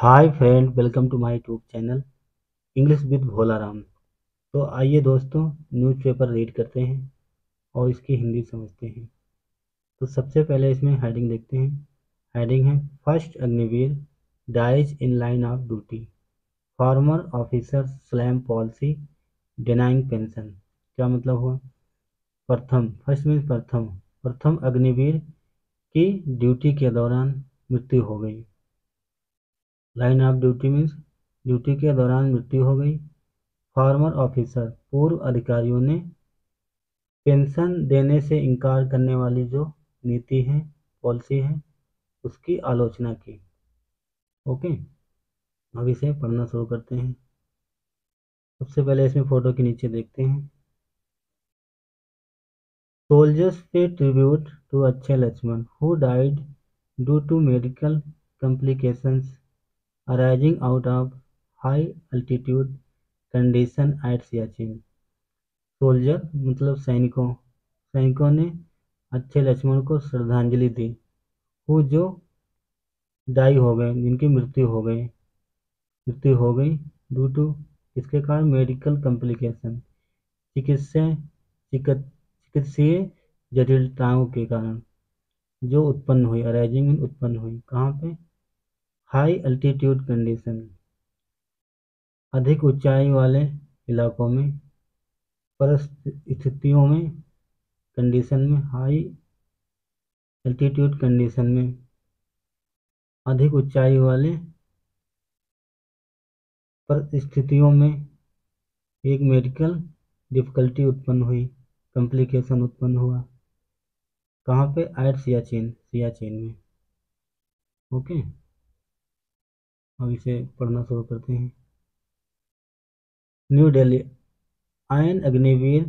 Hi friend, welcome to my YouTube channel English with Bholaram. तो आइए दोस्तों, न्यूज़पेपर रीड करते हैं और इसकी हिंदी समझते हैं। तो सबसे पहले इसमें हेडिंग देखते हैं। हेडिंग है first Agniveer dies in line of duty, former officer slam policy denying pension. क्या मतलब हुआ? प्रथम, फर्स्ट मीन्स प्रथम, प्रथम अग्निवीर की ड्यूटी के दौरान मृत्यु हो गई। Line of duty means duty के दौरान मृत्यु हो गई। फॉर्मर ऑफिसर पूर्व अधिकारियों ने पेंशन देने से इनकार करने वाली जो नीति है, पॉलिसी है, उसकी आलोचना की। ओके, अब इसे पढ़ना शुरू करते हैं। सबसे पहले इसमें फोटो के नीचे देखते हैं। सोल्जर्स पे tribute to Akshay Laxman who died due to medical complications arising out of high altitude condition at Siachen. Soldier मतलब सैनिकों, सैनिकों ने अच्छे लक्ष्मण को श्रद्धांजलि दी, वो जो डाई हो गए, जिनकी मृत्यु हो गई ड्यू टू इसके कारण मेडिकल कॉम्प्लिकेशन, चिकित्सीय जटिलताओं के कारण जो उत्पन्न हुई, अराइजिंग में उत्पन्न हुई। कहाँ पे? हाई अल्टीट्यूड कंडीशन, अधिक ऊंचाई वाले इलाकों में, परिस्थितियों में, कंडीशन में, हाई अल्टीट्यूड कंडीशन में, अधिक ऊंचाई वाले परिस्थितियों में एक मेडिकल डिफिकल्टी उत्पन्न हुई, कॉम्प्लिकेशन उत्पन्न हुआ। कहाँ पे? एट सियाचिन, सियाचिन में। ओके, अब इसे पढ़ना शुरू करते हैं। New Delhi, an Agniveer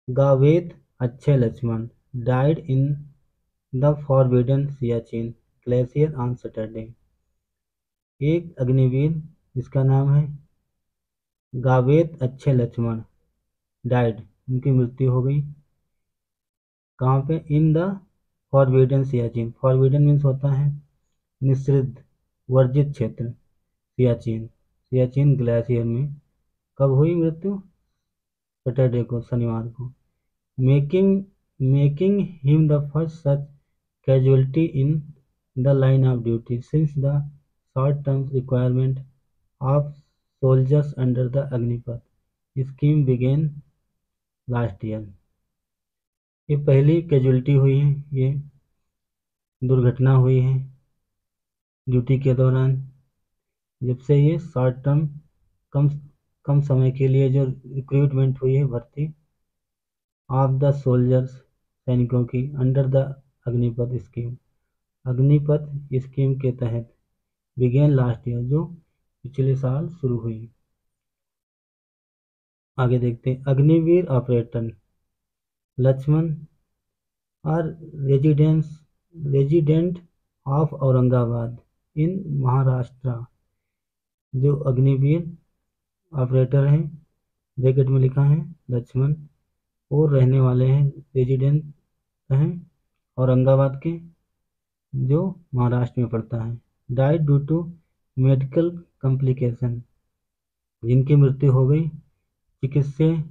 Gawate Akshay Laxman died in the forbidden Siachen glacier on Saturday. एक अग्निवीर जिसका नाम है गावेत अच्छे लक्ष्मण डाइड, उनकी मृत्यु हो गई। कहाँ पे? इन the forbidden Siachen. Forbidden means होता है निषिद्ध, वर्जित क्षेत्र। सियाचिन, सियाचिन ग्लेशियर में कब हुई मृत्यु? सैटरडे को, शनिवार को। Making making him the first such casualty in the line of duty since the short term requirement of soldiers under the Agnipath scheme began last year. ये पहली कैजुअलिटी हुई है, ये दुर्घटना हुई है ड्यूटी के दौरान, जब से ये शॉर्ट टर्म, कम कम समय के लिए जो रिक्रूटमेंट हुई है, भर्ती ऑफ द सोल्जर्स, सैनिकों की, under the Agnipath scheme, Agnipath scheme के तहत, बिगेन लास्ट ईयर, जो पिछले साल शुरू हुई। आगे देखते हैं। अग्निवीर ऑपरेटर लक्ष्मण और रेजिडेंट ऑफ औरंगाबाद इन महाराष्ट्र। जो अग्निवीर ऑपरेटर हैं, ब्रैकेट में लिखा है लक्ष्मण, और रहने वाले हैं, रेजिडेंट हैं औरंगाबाद के, जो महाराष्ट्र में पड़ता है। Died due to medical complication, जिनकी मृत्यु हो गई चिकित्सीय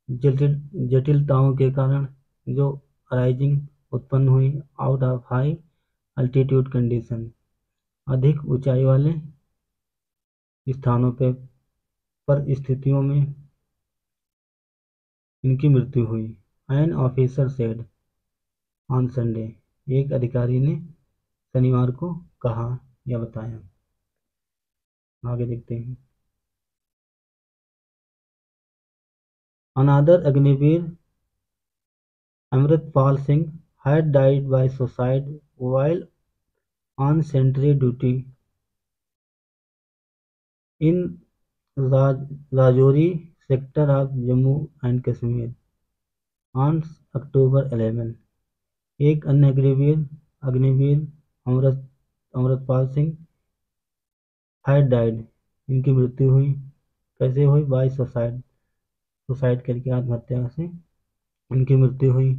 जटिलताओं के कारण, जो अराइजिंग उत्पन्न हुई out of high altitude condition, अधिक ऊंचाई वाले स्थानों पर स्थितियों में इनकी मृत्यु हुई। An officer said on Sunday, एक अधिकारी ने शनिवार को कहा या बताया। आगे देखते हैं। अनादर Agniveer Amritpal Singh had died by suicide while on sentry duty in Rajouri sector of Jammu and Kashmir on October 11। एक अन्य अग्निवीर अमृतपाल सिंह had died, इनकी मृत्यु हुई। कैसे हुई? बाय सुसाइड, सुसाइड करके, आत्महत्या से इनकी मृत्यु हुई।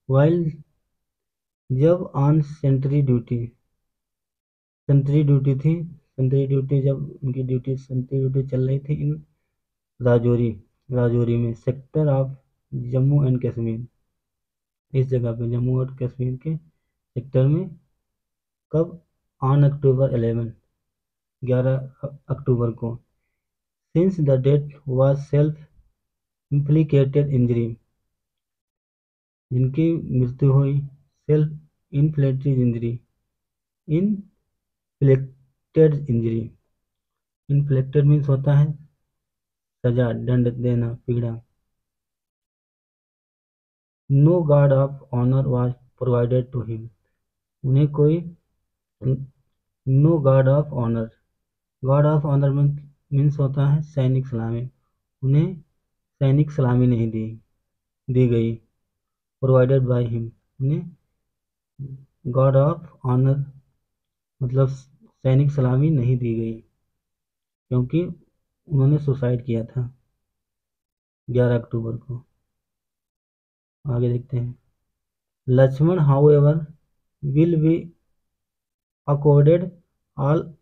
वाइल, जब on sentry duty, sentry duty थी। सेंट्री ड्यूटी जब उनकी ड्यूटी सेंट्री ड्यूटी चल रही थी इन राजौरी राजौरी में sector of Jammu and Kashmir, इस जगह पे जम्मू और कश्मीर के सेक्टर में। कब? ऑन अक्टूबर 11 को। Since the death was self inflicted injury, जिनकी मृत्यु हुई self inflicted injury, inflicted injury. Inflicted means होता है सजा, दंड देना, पीड़ा। No guard of honour was provided to him, उन्हें कोई no guard of honour means होता है सैनिक सलामी, उन्हें सैनिक सलामी नहीं दी गई। प्रोवाइडेड बाय हिम, उन्हें गार्ड ऑफ ऑनर मतलब सैनिक सलामी नहीं दी गई क्योंकि उन्होंने सुसाइड किया था 11 अक्टूबर को। आगे देखते हैं। Laxman however will be accorded all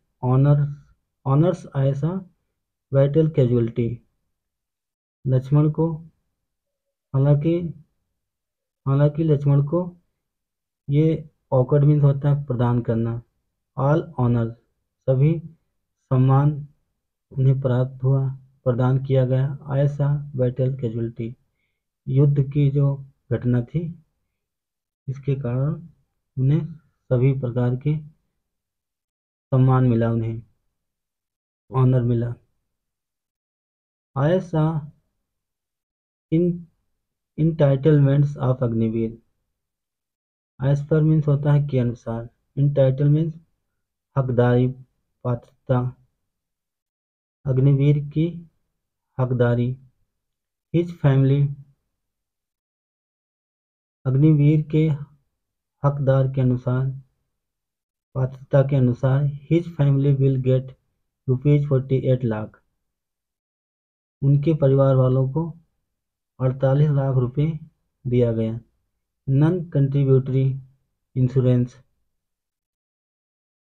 honours as a battle casualty. Laxman को हालांकि हालांकि लक्ष्मण को ये ऑकर्ड मीन्स होता है प्रदान करना। ऑल ऑनर सभी सम्मान उन्हें प्राप्त हुआ, प्रदान किया गया। ऐसा बैटल कैजुअलिटी युद्ध की जो घटना थी इसके कारण उन्हें सभी प्रकार के सम्मान मिला, उन्हें ऑनर मिला। ऐसा in entitlements of Agniveer, as per means होता है के अनुसार। इंटाइटल मीन्स हकदारी, पात्रता। अग्निवीर की हकदारी। हिज फैमिली, अग्निवीर के हकदार के अनुसार, पात्रता के अनुसार। His family will get ₹48 lakh, उनके परिवार वालों को 48 लाख रुपए दिया गया। Non contributory insurance,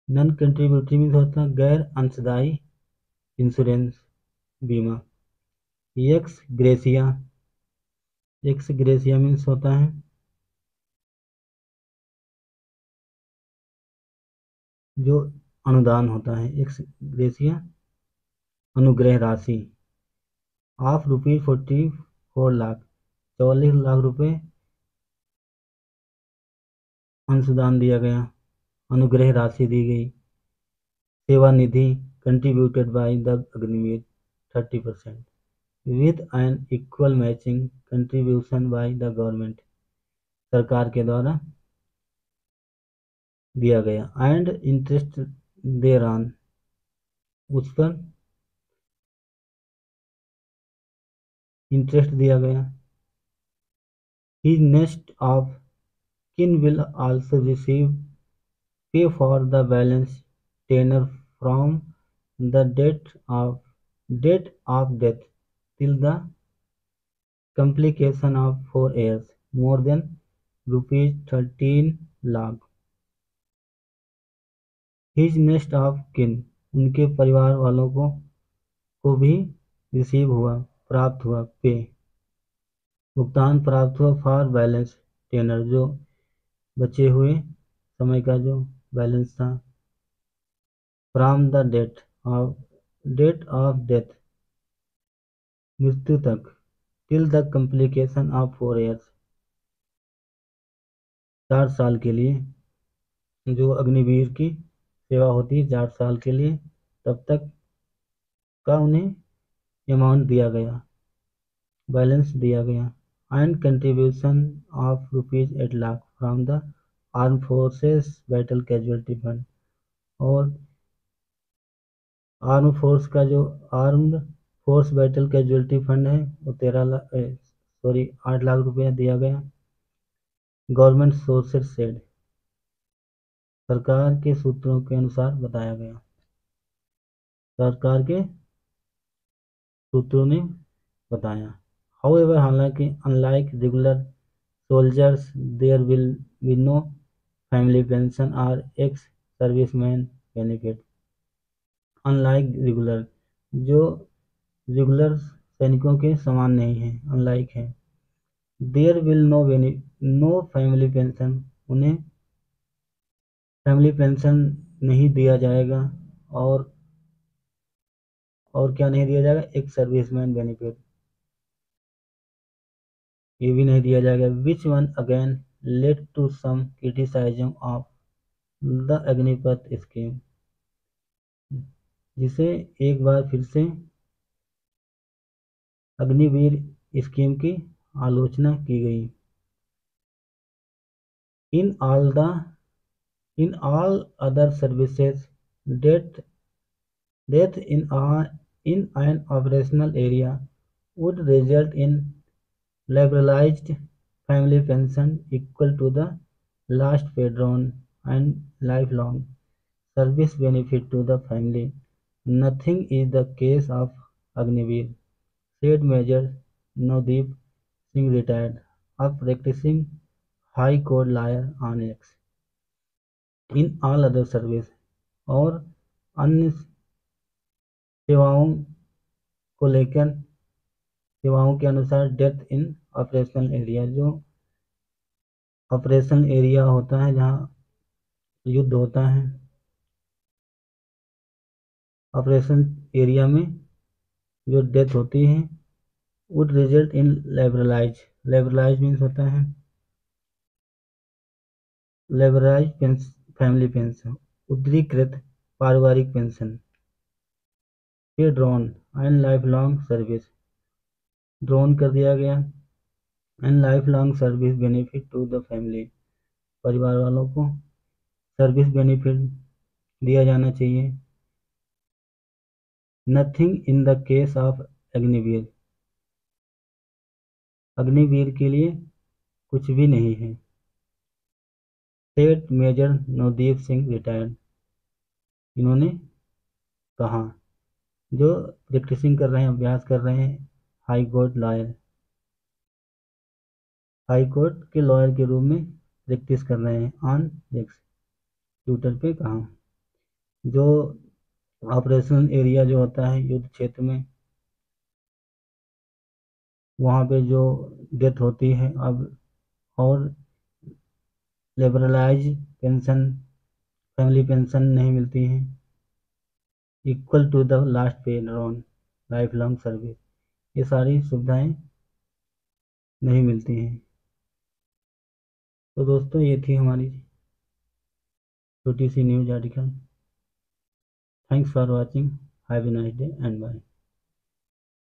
non contributory means होता है गैर अंशदायी इंश्योरेंस, बीमा। Ex gratia, ex gratia means होता है जो अनुदान होता है। एक्स ग्रेसिया अनुग्रह राशि ऑफ ₹44 लाख, 44 लाख रुपए अंशदान दिया गया, अनुग्रह राशि दी गई। Seva Nidhi contributed by the Agniveer 30% with an equal matching contribution by the government, सरकार के द्वारा दिया गया। एंड इंटरेस्ट देयर ऑन, उस पर इंटरेस्ट दिया गया। His next of kin will also receive pay for the balance tenure from the date of death till the complication of 4 years, more than ₹13 lakh. His next of kin, उनके परिवार वालों को भी receive हुआ, प्राप्त हुआ, पे भुगतान प्राप्त हुआ फॉर बैलेंस टेनर, जो बचे हुए समय का जो बैलेंस था। From the date of death, मृत्यु तक। Till the completion of 4 years, 4 साल के लिए जो अग्निवीर की सेवा होती है 4 साल के लिए, तब तक का उन्हें अमाउंट दिया गया, बैलेंस दिया गया। And contribution of ₹8 lakh from the armed forces battle casualty fund, और armed force battle casualty fund है वो 8 लाख रुपया दिया गया। गवर्नमेंट सोर्सेज सेड, सरकार के सूत्रों के अनुसार बताया गया, सरकार के सूत्रों ने बताया। हाउएवर, हालांकि, unlike regular soldiers there will be no family pension और ex serviceman benefit unlike regular, जो रेगुलर सैनिकों के समान नहीं है, अनलाइक है। There will no family pension, उन्हें फैमिली पेंशन नहीं दिया जाएगा। और क्या नहीं दिया जाएगा, एक सर्विसमैन बेनिफिट, ये भी नहीं दिया जाएगा। Which one again led to some criticising of the Agnipath scheme, जिसे एक बार फिर से अग्निवीर स्कीम की आलोचना की गई। In all the in all other services, death in an operational area would result in liberalized family pension equal to the last pay drawn and lifelong service benefit to the family. Nothing is the case of Agniveer, said Major Nodeep Singh, retired, a practicing High Court lawyer on X. In all other service और अन्य सेवाओं को लेकर, सेवाओं के अनुसार death in operational area, जो operation area होता है जहाँ युद्ध होता है, ऑपरेशन एरिया में जो डेथ होती है would result in liberalised means होता है लेबरलाइज फैमिली पेंशन, उदारीकृत पारिवारिक pension, pay drawn and lifelong service, drawn कर दिया गया, and lifelong service benefit to the family, परिवार वालों को सर्विस बेनिफिट दिया जाना चाहिए। Nothing in the case of Agniveer, Agniveer के लिए कुछ भी नहीं है। सेठ मेजर नवदीप सिंह, रिटायर्ड, इन्होंने कहा, जो प्रैक्टिसिंग कर रहे हैं, अभ्यास कर रहे हैं, high court lawyer, high court के लॉयर के रूप में प्रैक्टिस कर रहे हैं, ऑन एक्स ट्विटर पे कहा, जो ऑपरेशनल एरिया जो होता है युद्ध क्षेत्र में, वहाँ पे जो डेथ होती है अब, और लिबरलाइज पेंशन, फैमिली पेंशन नहीं मिलती है, इक्वल टू द लास्ट पे ऑन लाइफ लॉन्ग सर्विस, ये सारी सुविधाएं नहीं मिलती हैं। तो दोस्तों ये थी हमारी छोटी सी news article. Thanks for watching, have a nice day and bye.